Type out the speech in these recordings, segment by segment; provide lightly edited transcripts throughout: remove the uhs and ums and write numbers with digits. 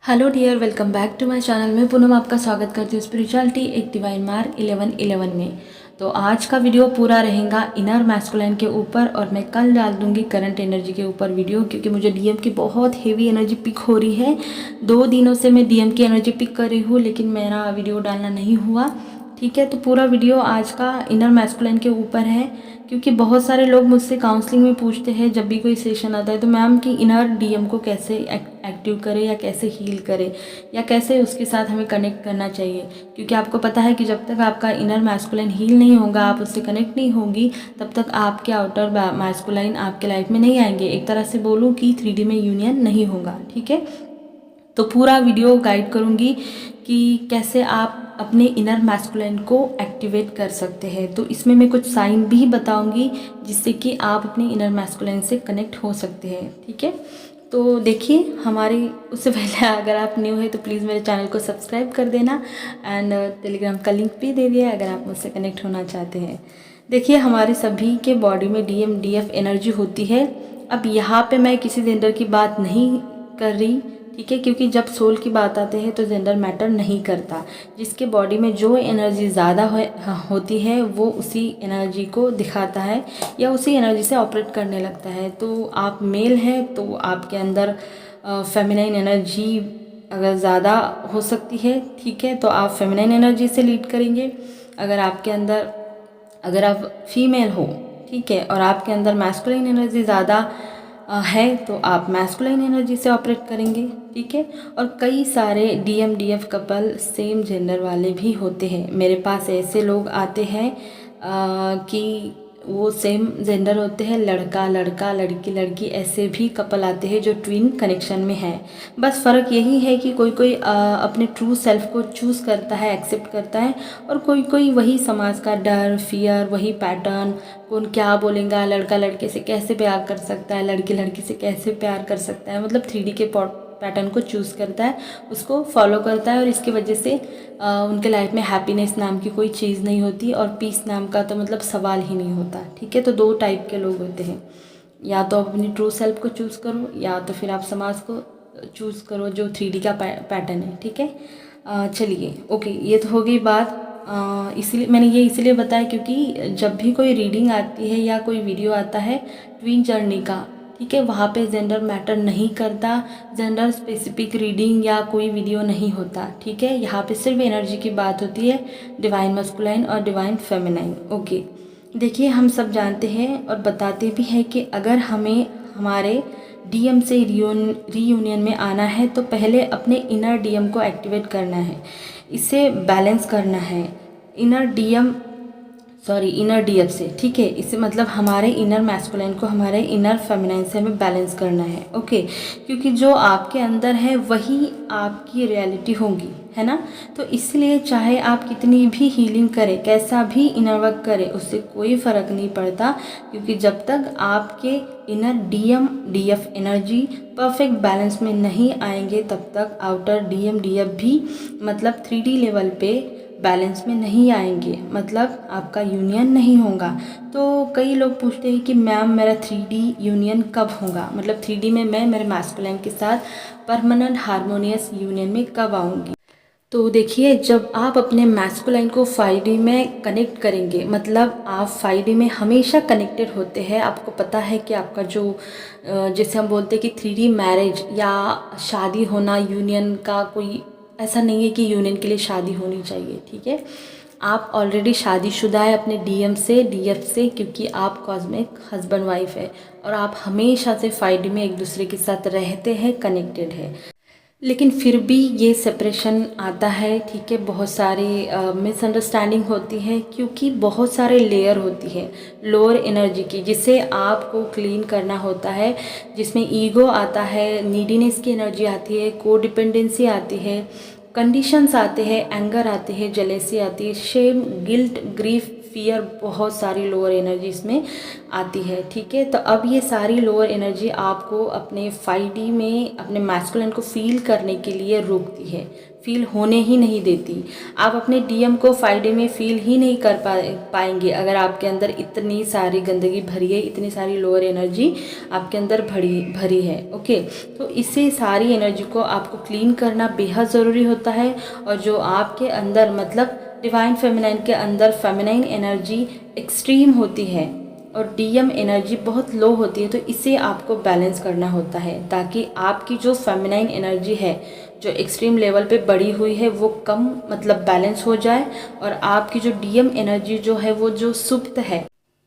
Hello dear, welcome back to my channel. मैं पूनम आपका स्वागत करती हूँ स्पिरिचुअलिटी एक डिवाइन मार्क 1111 में। तो आज का वीडियो पूरा रहेगा इनर मैस्कुलाइन के ऊपर और मैं कल डाल दूँगी करंट एनर्जी के ऊपर वीडियो, क्योंकि मुझे डीएम की बहुत हेवी एनर्जी पिक हो रही है। 2 दिनों से मैं डीएम की एनर्जी पिक कर रही हूँ, लेकिन मेरा वीडियो डालना नहीं हुआ। ठीक है, तो पूरा वीडियो आज का इनर मैस्कुलाइन के ऊपर है, क्योंकि बहुत सारे लोग मुझसे काउंसलिंग में पूछते हैं जब भी कोई सेशन आता है, तो मैम कि इनर डीएम को कैसे एक्टिव करें या कैसे हील करें या कैसे उसके साथ हमें कनेक्ट करना चाहिए। क्योंकि आपको पता है कि जब तक आपका इनर मैस्कुलाइन हील नहीं होगा, आप उससे कनेक्ट नहीं होगी, तब तक आपके आउटर मैस्कुलाइन आपके लाइफ में नहीं आएंगे। एक तरह से बोलूँ कि 3D में यूनियन नहीं होगा। ठीक है, तो पूरा वीडियो गाइड करूँगी कि कैसे आप अपने इनर मैस्कुलाइन को एक्टिवेट कर सकते हैं। तो इसमें मैं कुछ साइन भी बताऊंगी जिससे कि आप अपने इनर मैस्कुलाइन से कनेक्ट हो सकते हैं। ठीक है, तो देखिए हमारे उससे पहले अगर आप न्यू है तो प्लीज़ मेरे चैनल को सब्सक्राइब कर देना एंड टेलीग्राम का लिंक भी दे दिया अगर आप मुझसे कनेक्ट होना चाहते हैं। देखिए हमारे सभी के बॉडी में डीएम डीएफ एनर्जी होती है। अब यहाँ पे मैं किसी जेंडर की बात नहीं कर रही, ठीक है, क्योंकि जब सोल की बात आते हैं तो जेंडर मैटर नहीं करता। जिसके बॉडी में जो एनर्जी ज़्यादा होती है वो उसी एनर्जी को दिखाता है या उसी एनर्जी से ऑपरेट करने लगता है। तो आप मेल हैं तो आपके अंदर फेमिनाइन एनर्जी अगर ज़्यादा हो सकती है, ठीक है, तो आप फेमिनाइन एनर्जी से लीड करेंगे। अगर आप फीमेल हो, ठीक है, और आपके अंदर मैस्कुलिन एनर्जी ज़्यादा है तो आप मैस्कुलिन एनर्जी से ऑपरेट करेंगे। ठीक है, और कई सारे DM DF couple same gender वाले भी होते हैं। मेरे पास ऐसे लोग आते हैं कि वो सेम जेंडर होते हैं, लड़का लड़का लड़की लड़की, ऐसे भी कपल आते हैं जो ट्विन कनेक्शन में है। बस फ़र्क यही है कि कोई कोई अपने ट्रू सेल्फ को चूज़ करता है, एक्सेप्ट करता है, और कोई कोई वही समाज का डर, फियर, वही पैटर्न, कौन क्या बोलेगा, लड़का लड़के से कैसे प्यार कर सकता है, लड़की लड़की से कैसे प्यार कर सकता है, मतलब 3D के पैटर्न को चूज़ करता है, उसको फॉलो करता है, और इसकी वजह से उनके लाइफ में हैप्पीनेस नाम की कोई चीज़ नहीं होती और पीस नाम का तो मतलब सवाल ही नहीं होता। ठीक है, तो 2 टाइप के लोग होते हैं, या तो आप अपनी ट्रू सेल्फ को चूज़ करो या तो फिर आप समाज को चूज़ करो जो 3D का पैटर्न है। ठीक है, चलिए ओके, ये तो हो गई बात। इसलिए मैंने ये इसलिए बताया क्योंकि जब भी कोई रीडिंग आती है या कोई वीडियो आता है ट्विन जर्नी का, ठीक है, वहाँ पे जेंडर मैटर नहीं करता, जेंडर स्पेसिफिक रीडिंग या कोई वीडियो नहीं होता। ठीक है, यहाँ पे सिर्फ एनर्जी की बात होती है, डिवाइन मस्कुलाइन और डिवाइन फेमिनाइन। ओके, देखिए हम सब जानते हैं और बताते भी हैं कि अगर हमें हमारे डीएम से रीयूनियन में आना है तो पहले अपने इनर डीएम को एक्टिवेट करना है, इसे बैलेंस करना है। इनर डीएफ से, ठीक है, इससे मतलब हमारे इनर मैस्कुलाइन को हमारे इनर फेमिनाइन से हमें बैलेंस करना है। ओके, क्योंकि जो आपके अंदर है वही आपकी रियलिटी होगी, है ना। तो इसलिए चाहे आप कितनी भी हीलिंग करें, कैसा भी इनर वर्क करें, उससे कोई फ़र्क नहीं पड़ता, क्योंकि जब तक आपके inner DM DF energy perfect balance में नहीं आएंगे तब तक आउटर डीएम डीएफ भी मतलब 3D लेवल पे बैलेंस में नहीं आएंगे, मतलब आपका यूनियन नहीं होगा। तो कई लोग पूछते हैं कि मैम मेरा 3D यूनियन कब होगा, मतलब 3D में मैं मेरे मैस्कुलाइन के साथ परमानेंट हार्मोनियस यूनियन में कब आऊँगी। तो देखिए जब आप अपने मैस्कुलाइन को 5D में कनेक्ट करेंगे, मतलब आप 5D में हमेशा कनेक्टेड होते हैं। आपको पता है कि आपका जो जैसे हम बोलते हैं कि 3D मैरिज या शादी होना, यूनियन का कोई ऐसा नहीं है कि यूनियन के लिए शादी होनी चाहिए। ठीक है, आप ऑलरेडी शादीशुदा है अपने डीएम से डीएफ से, क्योंकि आप कॉस्मिक हस्बैंड वाइफ है और आप हमेशा से 5D में एक दूसरे के साथ रहते हैं, कनेक्टेड है। लेकिन फिर भी ये सेपरेशन आता है। ठीक है, बहुत सारी मिसअंडरस्टैंडिंग होती है क्योंकि बहुत सारे लेयर होती है लोअर एनर्जी की, जिसे आपको क्लीन करना होता है, जिसमें ईगो आता है, नीडीनेस की एनर्जी आती है, को डिपेंडेंसी आती है, कंडीशंस आते हैं, एंगर आते हैं, जेलेसी आती है, शेम, गिल्ट, ग्रीफ, फियर, बहुत सारी लोअर एनर्जी इसमें आती है। ठीक है, तो अब ये सारी लोअर एनर्जी आपको अपने 5D में अपने मैस्कुलिन को फील करने के लिए रोकती है, फील होने ही नहीं देती। आप अपने डीएम को 5D में फील ही नहीं कर पाएंगे अगर आपके अंदर इतनी सारी गंदगी भरी है, इतनी सारी लोअर एनर्जी आपके अंदर भरी है। ओके, तो इससे सारी एनर्जी को आपको क्लीन करना बेहद ज़रूरी होता है। और जो आपके अंदर मतलब डिवाइन फेमिनाइन के अंदर फेमिनाइन एनर्जी एक्सट्रीम होती है और डीएम एनर्जी बहुत लो होती है, तो इसे आपको बैलेंस करना होता है ताकि आपकी जो फेमिनाइन एनर्जी है जो एक्सट्रीम लेवल पे बढ़ी हुई है वो कम मतलब बैलेंस हो जाए, और आपकी जो डीएम एनर्जी जो है वो जो सुप्त है,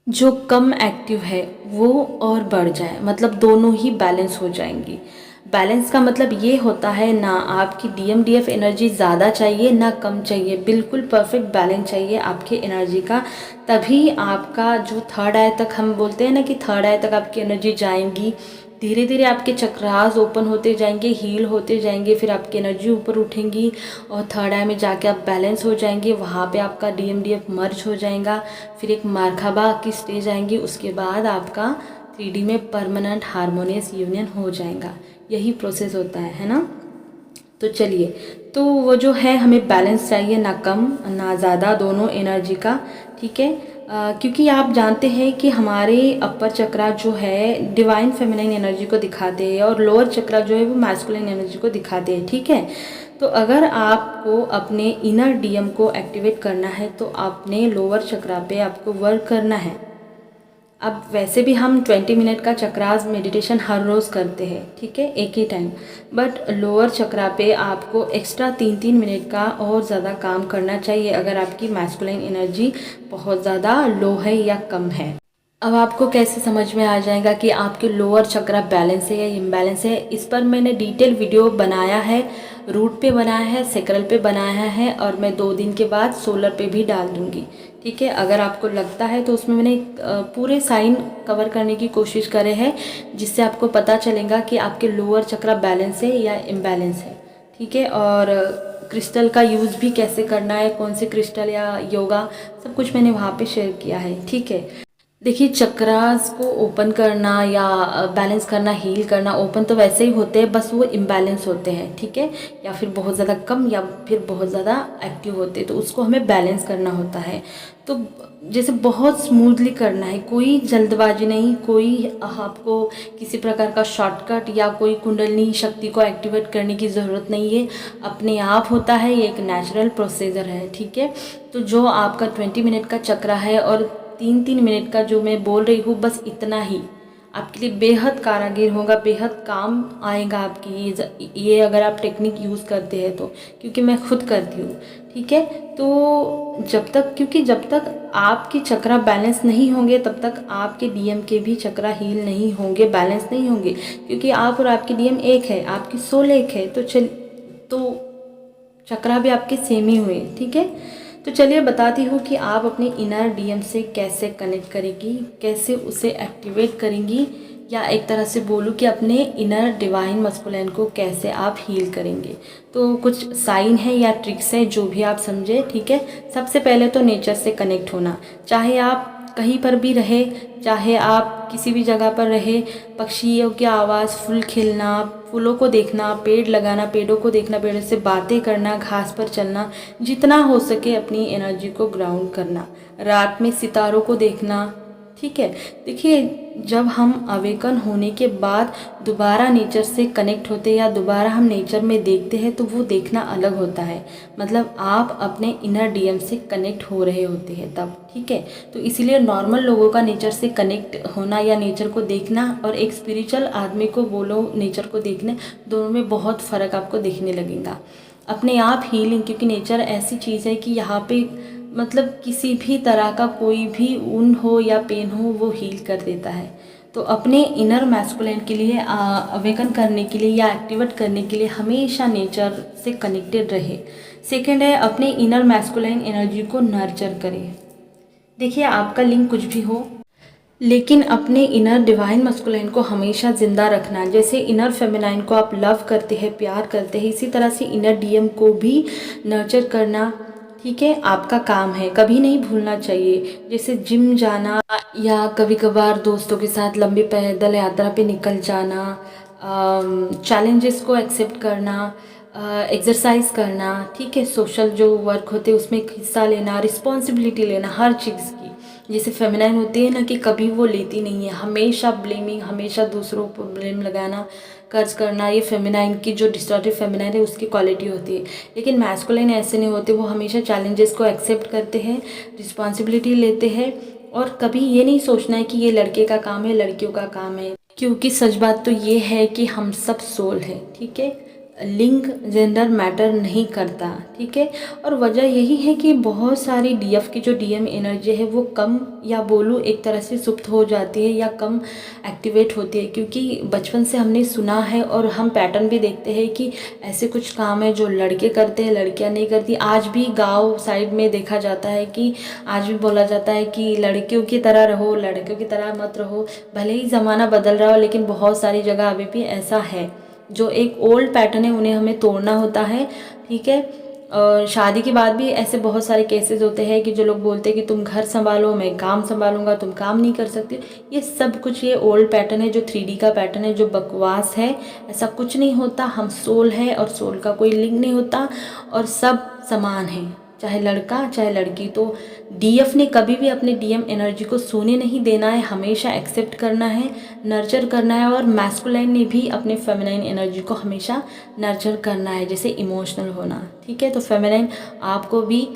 जो कम एक्टिव है, वो और बढ़ जाए, मतलब दोनों ही बैलेंस हो जाएंगी। बैलेंस का मतलब ये होता है ना आपकी डीएमडीएफ एनर्जी ज़्यादा चाहिए ना कम चाहिए, बिल्कुल परफेक्ट बैलेंस चाहिए आपकी एनर्जी का। तभी आपका जो थर्ड आई तक, हम बोलते हैं ना कि थर्ड आई तक आपकी एनर्जी जाएंगी, धीरे धीरे आपके चक्रास ओपन होते जाएंगे, हील होते जाएंगे, फिर आपकी एनर्जी ऊपर उठेंगी और थर्ड आई में जाके आप बैलेंस हो जाएंगे। वहाँ पे आपका डीएमडीएफ मर्ज हो जाएगा, फिर एक मरहबा की स्टेज आएंगी, उसके बाद आपका 3D में परमानेंट हारमोनियस यूनियन हो जाएगा। यही प्रोसेस होता है ना। तो चलिए, तो वो जो है हमें बैलेंस चाहिए, ना कम ना ज़्यादा, दोनों एनर्जी का। ठीक है, क्योंकि आप जानते हैं कि हमारे अपर चक्रा जो है डिवाइन फेमिनाइन एनर्जी को दिखाते हैं और लोअर चक्रा जो है वो मैस्कुलिन एनर्जी को दिखाते हैं। ठीक है, तो अगर आपको अपने इनर डीएम को एक्टिवेट करना है तो अपने लोअर चक्रा पे आपको वर्क करना है। अब वैसे भी हम 20 मिनट का चक्रास मेडिटेशन हर रोज़ करते हैं, ठीक है, एक ही टाइम, बट लोअर चक्रा पे आपको एक्स्ट्रा 3-3 मिनट का और ज़्यादा काम करना चाहिए अगर आपकी मैस्कुलिन एनर्जी बहुत ज़्यादा लो है या कम है। अब आपको कैसे समझ में आ जाएगा कि आपके लोअर चक्रा बैलेंस है या इम्बैलेंस है, इस पर मैंने डिटेल वीडियो बनाया है, रूट पे बनाया है, सेक्रल पे बनाया है, और मैं 2 दिन के बाद सोलर पे भी डाल दूँगी। ठीक है, अगर आपको लगता है तो उसमें मैंने पूरे साइन कवर करने की कोशिश करे है, जिससे आपको पता चलेगा कि आपके लोअर चक्रा बैलेंस है या इम्बैलेंस है। ठीक है, और क्रिस्टल का यूज़ भी कैसे करना है, कौन से क्रिस्टल या योगा, सब कुछ मैंने वहाँ पे शेयर किया है। ठीक है, देखिए, चक्रास को ओपन करना या बैलेंस करना, हील करना, ओपन तो वैसे ही होते हैं, बस वो इम्बैलेंस होते हैं। ठीक है, या फिर बहुत ज़्यादा कम या फिर बहुत ज़्यादा एक्टिव होते हैं, तो उसको हमें बैलेंस करना होता है। तो जैसे बहुत स्मूथली करना है, कोई जल्दबाजी नहीं, कोई आपको किसी प्रकार का शॉर्टकट या कोई कुंडलिनी शक्ति को एक्टिवेट करने की ज़रूरत नहीं है, अपने आप होता है, ये एक नेचुरल प्रोसीजर है। ठीक है, तो जो आपका 20 मिनट का चक्रा है और 3-3 मिनट का जो मैं बोल रही हूँ, बस इतना ही आपके लिए बेहद कारागिर होगा, बेहद काम आएगा आपकी ये अगर आप टेक्निक यूज़ करते हैं तो, क्योंकि मैं खुद करती हूँ। ठीक है, तो जब तक आपके चक्रा बैलेंस नहीं होंगे तब तक आपके डीएम के भी चक्रा हील नहीं होंगे, बैलेंस नहीं होंगे, क्योंकि आप और आपकी डीएम एक है, आपकी सोल एक है, तो चक्रा भी आपके सेम ही हुए। ठीक है, तो चलिए बताती हूँ कि आप अपने इनर डीएम से कैसे कनेक्ट करेंगी, कैसे उसे एक्टिवेट करेंगी, या एक तरह से बोलूँ कि अपने इनर डिवाइन मस्कुलिन को कैसे आप हील करेंगे। तो कुछ साइन है या ट्रिक्स है, जो भी आप समझे। ठीक है, सबसे पहले तो नेचर से कनेक्ट होना, चाहे आप कहीं पर भी रहे, चाहे आप किसी भी जगह पर रहे, पक्षियों की आवाज़, फूल खिलना, फूलों को देखना, पेड़ लगाना, पेड़ों को देखना, पेड़ों से बातें करना, घास पर चलना, जितना हो सके अपनी एनर्जी को ग्राउंड करना, रात में सितारों को देखना। ठीक है, देखिए, जब हम अवेकन होने के बाद दोबारा नेचर से कनेक्ट होते हैं या दोबारा हम नेचर में देखते हैं तो वो देखना अलग होता है, मतलब आप अपने इनर डीएम से कनेक्ट हो रहे होते हैं तब। ठीक है, तो इसीलिए नॉर्मल लोगों का नेचर से कनेक्ट होना या नेचर को देखना और एक स्पिरिचुअल आदमी को बोलो नेचर को देखने, दोनों में बहुत फ़र्क आपको देखने लगेगा। अपने आप हीलिंग, क्योंकि नेचर ऐसी चीज़ है कि यहाँ पे मतलब किसी भी तरह का कोई भी ऊन हो या पेन हो वो हील कर देता है। तो अपने इनर मैस्कुलिन के लिए अवेकन करने के लिए या एक्टिवेट करने के लिए हमेशा नेचर से कनेक्टेड रहे। सेकंड है, अपने इनर मैस्कुलिन एनर्जी को नर्चर करें। देखिए, आपका लिंक कुछ भी हो, लेकिन अपने इनर डिवाइन मस्कुलिन को हमेशा ज़िंदा रखना। जैसे इनर फेमिनाइन को आप लव करते हैं, प्यार करते हैं, इसी तरह से इनर डीएम को भी नर्चर करना, ठीक है, आपका काम है, कभी नहीं भूलना चाहिए। जैसे जिम जाना या कभी कभार दोस्तों के साथ लंबी पैदल यात्रा पे निकल जाना, चैलेंजेस को एक्सेप्ट करना, एक्सरसाइज करना, ठीक है, सोशल जो वर्क होते हैं उसमें हिस्सा लेना, रिस्पॉन्सिबिलिटी लेना हर चीज़ की। जैसे फेमिनाइन होती है ना कि कभी वो लेती नहीं है, हमेशा ब्लेमिंग, हमेशा दूसरों पर ब्लेम लगाना, कर्ज करना, ये फेमिनाइन की जो डिस्टॉर्टेड फेमिनाइन है उसकी क्वालिटी होती है। लेकिन मैस्कुलिन ऐसे नहीं होते, वो हमेशा चैलेंजेस को एक्सेप्ट करते हैं, रिस्पॉन्सिबिलिटी लेते हैं और कभी ये नहीं सोचना है कि ये लड़के का काम है, लड़कियों का काम है। क्योंकि सच बात तो ये है कि हम सब सोल हैं, ठीक है, लिंग जेंडर मैटर नहीं करता, ठीक है। और वजह यही है कि बहुत सारी डीएफ की जो डीएम एनर्जी है वो कम, या बोलूँ एक तरह से सुप्त हो जाती है या कम एक्टिवेट होती है, क्योंकि बचपन से हमने सुना है और हम पैटर्न भी देखते हैं कि ऐसे कुछ काम है जो लड़के करते हैं, लड़कियां नहीं करती। आज भी गांव साइड में देखा जाता है कि आज भी बोला जाता है कि लड़कियों की तरह रहो, लड़कियों की तरह मत रहो। भले ही ज़माना बदल रहा हो लेकिन बहुत सारी जगह अभी भी ऐसा है। जो एक ओल्ड पैटर्न है उन्हें हमें तोड़ना होता है, ठीक है। और शादी के बाद भी ऐसे बहुत सारे केसेस होते हैं कि जो लोग बोलते हैं कि तुम घर संभालो, मैं काम संभालूंगा, तुम काम नहीं कर सकते। ये सब कुछ ये ओल्ड पैटर्न है, जो 3D का पैटर्न है, जो बकवास है। ऐसा कुछ नहीं होता, हम सोल है और सोल का कोई लिंक नहीं होता और सब समान है, चाहे लड़का चाहे लड़की। तो डीएफ ने कभी भी अपने डीएम एनर्जी को सोने नहीं देना है, हमेशा एक्सेप्ट करना है, नर्चर करना है। और मैस्कुलाइन ने भी अपने फेमिनाइन एनर्जी को हमेशा नर्चर करना है, जैसे इमोशनल होना, ठीक है। तो फेमिनाइन आपको भी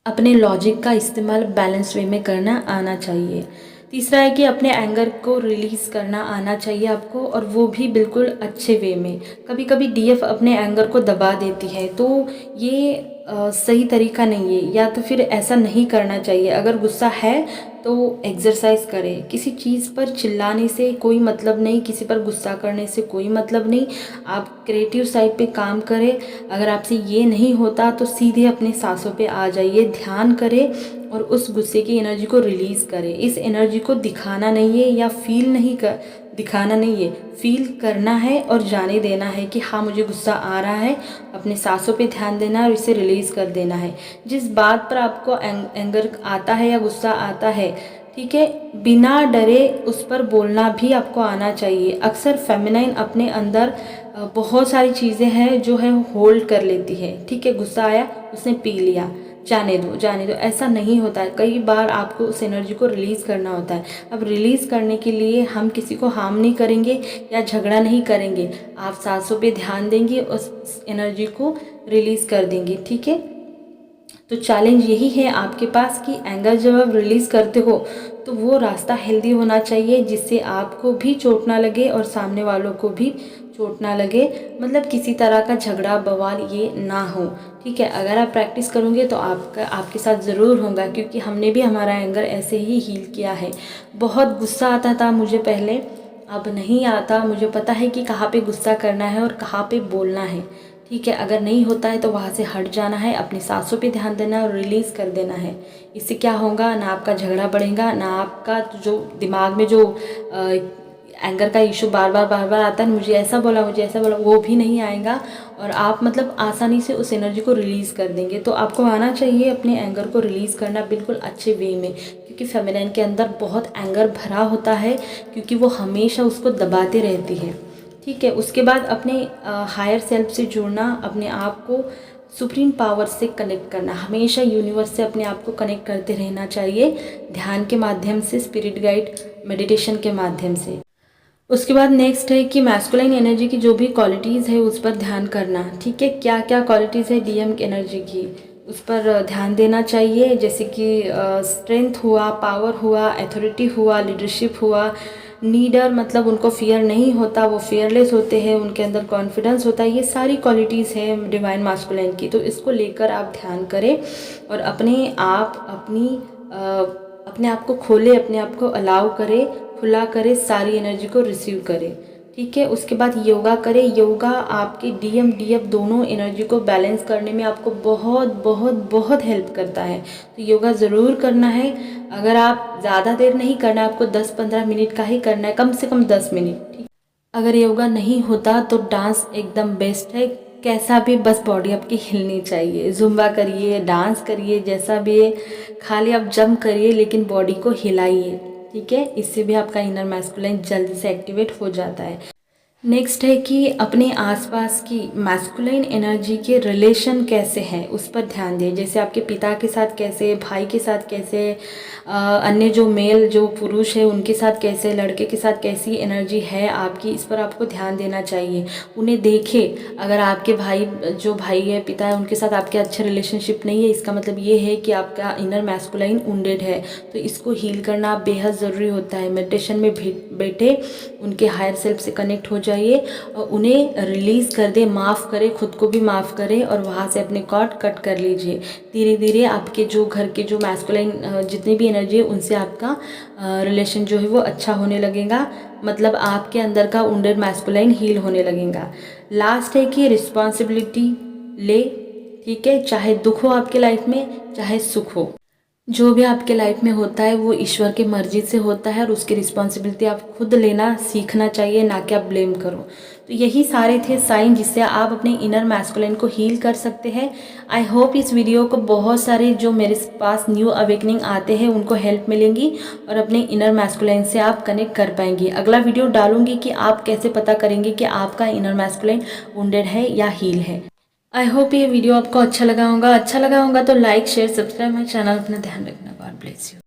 अपने लॉजिक का इस्तेमाल बैलेंस वे में करना आना चाहिए। तीसरा है कि अपने एंगर को रिलीज़ करना आना चाहिए आपको, और वो भी बिल्कुल अच्छे वे में। कभी कभी डीएफ अपने एंगर को दबा देती है, तो ये सही तरीका नहीं है, या तो फिर ऐसा नहीं करना चाहिए। अगर गुस्सा है तो एक्सरसाइज करें। किसी चीज़ पर चिल्लाने से कोई मतलब नहीं, किसी पर गुस्सा करने से कोई मतलब नहीं। आप क्रिएटिव साइड पे काम करें। अगर आपसे ये नहीं होता तो सीधे अपने सांसों पे आ जाइए, ध्यान करें और उस गुस्से की एनर्जी को रिलीज़ करें। इस एनर्जी को दिखाना नहीं है या फील नहीं कर दिखाना नहीं है, फील करना है और जाने देना है कि हाँ मुझे गुस्सा आ रहा है। अपने सांसों पे ध्यान देना है और इसे रिलीज़ कर देना है। जिस बात पर आपको एंगर आता है या गुस्सा आता है, ठीक है, बिना डरे उस पर बोलना भी आपको आना चाहिए। अक्सर फेमिनाइन अपने अंदर बहुत सारी चीज़ें हैं जो है होल्ड कर लेती है, ठीक है। गुस्सा आया, उसने पी लिया, जाने दो जाने दो, ऐसा नहीं होता है। कई बार आपको उस एनर्जी को रिलीज़ करना होता है। अब रिलीज़ करने के लिए हम किसी को हार्म नहीं करेंगे या झगड़ा नहीं करेंगे, आप सांसों पे ध्यान देंगे, उस एनर्जी को रिलीज़ कर देंगे, ठीक है। तो चैलेंज यही है आपके पास कि एंगर जब आप रिलीज़ करते हो तो वो रास्ता हेल्दी होना चाहिए, जिससे आपको भी चोट ना लगे और सामने वालों को भी चोट ना लगे। मतलब किसी तरह का झगड़ा बवाल ये ना हो, ठीक है। अगर आप प्रैक्टिस करोगे तो आपके साथ ज़रूर होगा, क्योंकि हमने भी हमारा एंगर ऐसे ही हील किया है। बहुत गुस्सा आता था मुझे पहले, अब नहीं आता। मुझे पता है कि कहाँ पे गुस्सा करना है और कहाँ पे बोलना है, ठीक है। अगर नहीं होता है तो वहाँ से हट जाना है, अपनी सांसों पे ध्यान देना और रिलीज़ कर देना है। इससे क्या होगा, ना आपका झगड़ा बढ़ेगा, ना आपका जो दिमाग में जो एंगर का इशू बार बार आता है, मुझे ऐसा बोला, वो भी नहीं आएगा। और आप मतलब आसानी से उस एनर्जी को रिलीज़ कर देंगे। तो आपको आना चाहिए अपने एंगर को रिलीज़ करना बिल्कुल अच्छे वे में, क्योंकि फेमिनाइन के अंदर बहुत एंगर भरा होता है, क्योंकि वो हमेशा उसको दबाते रहती है, ठीक है। उसके बाद अपने हायर सेल्फ से जुड़ना, अपने आप को सुप्रीम पावर से कनेक्ट करना, हमेशा यूनिवर्स से अपने आप को कनेक्ट करते रहना चाहिए, ध्यान के माध्यम से, स्पिरिट गाइड मेडिटेशन के माध्यम से। उसके बाद नेक्स्ट है कि मैस्कुलाइन एनर्जी की जो भी क्वालिटीज़ है उस पर ध्यान करना, ठीक है। क्या क्या क्वालिटीज़ है डीएम एनर्जी की, उस पर ध्यान देना चाहिए। जैसे कि स्ट्रेंथ हुआ, पावर हुआ, अथॉरिटी हुआ, लीडरशिप हुआ। नीडर मतलब उनको फियर नहीं होता, वो फियरलेस होते हैं, उनके अंदर कॉन्फिडेंस होता है। ये सारी क्वालिटीज़ हैं डिवाइन मास्कुलाइन की। तो इसको लेकर आप ध्यान करें और अपने आप को खोले, अपने आप को अलाउ करे, खुला करे, सारी एनर्जी को रिसीव करे, ठीक है। उसके बाद योगा करें। योगा आपके डीएम डीएफ दोनों एनर्जी को बैलेंस करने में आपको बहुत बहुत बहुत हेल्प करता है। तो योगा ज़रूर करना है। अगर आप ज़्यादा देर नहीं करना है, आपको 10-15 मिनट का ही करना है, कम से कम 10 मिनट, ठीक। अगर योगा नहीं होता तो डांस एकदम बेस्ट है। कैसा भी बस बॉडी आपकी हिलनी चाहिए। जुम्बा करिए, डांस करिए, जैसा भी है, खाली आप जंप करिए लेकिन बॉडी को हिलाइए, ठीक है। इससे भी आपका इनर मैस्कुलाइन जल्दी से एक्टिवेट हो जाता है। नेक्स्ट है कि अपने आसपास की मैस्कुलाइन एनर्जी के रिलेशन कैसे हैं उस पर ध्यान दें। जैसे आपके पिता के साथ कैसे, भाई के साथ कैसे, अन्य जो मेल जो पुरुष है उनके साथ कैसे, लड़के के साथ कैसी एनर्जी है आपकी, इस पर आपको ध्यान देना चाहिए। उन्हें देखें, अगर आपके भाई जो भाई है, पिता है, उनके साथ आपके अच्छे रिलेशनशिप नहीं है, इसका मतलब ये है कि आपका इनर मैस्कुलाइन वुंडेड है। तो इसको हील करना बेहद ज़रूरी होता है। मेडिटेशन में बैठे उनके हायर सेल्फ से कनेक्ट हो जाइए और उन्हें रिलीज़ कर दे, माफ़ करें, खुद को भी माफ़ करें और वहाँ से अपने कॉर्ड कट कर लीजिए। धीरे धीरे आपके जो घर के जो मैस्कुलाइन जितनी भी एनर्जी है उनसे आपका रिलेशन जो है वो अच्छा होने लगेगा। मतलब आपके अंदर का वुंडेड मैस्कुलाइन हील होने लगेगा। लास्ट है कि रिस्पॉन्सिबिलिटी ले, ठीक है। चाहे दुख हो आपके लाइफ में, चाहे सुख हो, जो भी आपके लाइफ में होता है वो ईश्वर की मर्जी से होता है और उसकी रिस्पॉन्सिबिलिटी आप खुद लेना सीखना चाहिए, ना कि आप ब्लेम करो। तो यही सारे थे साइन जिससे आप अपने इनर मैस्कुलिन को हील कर सकते हैं। आई होप इस वीडियो को बहुत सारे जो मेरे पास न्यू अवेकनिंग आते हैं उनको हेल्प मिलेंगी और अपने इनर मैस्कुलिन से आप कनेक्ट कर पाएंगे। अगला वीडियो डालूंगी कि आप कैसे पता करेंगे कि आपका इनर मैस्कुलिन वुंडेड है या हील है। आई होप ये वीडियो आपको अच्छा लगा होगा तो like share subscribe my channel. अपना ध्यान रखना। God bless you.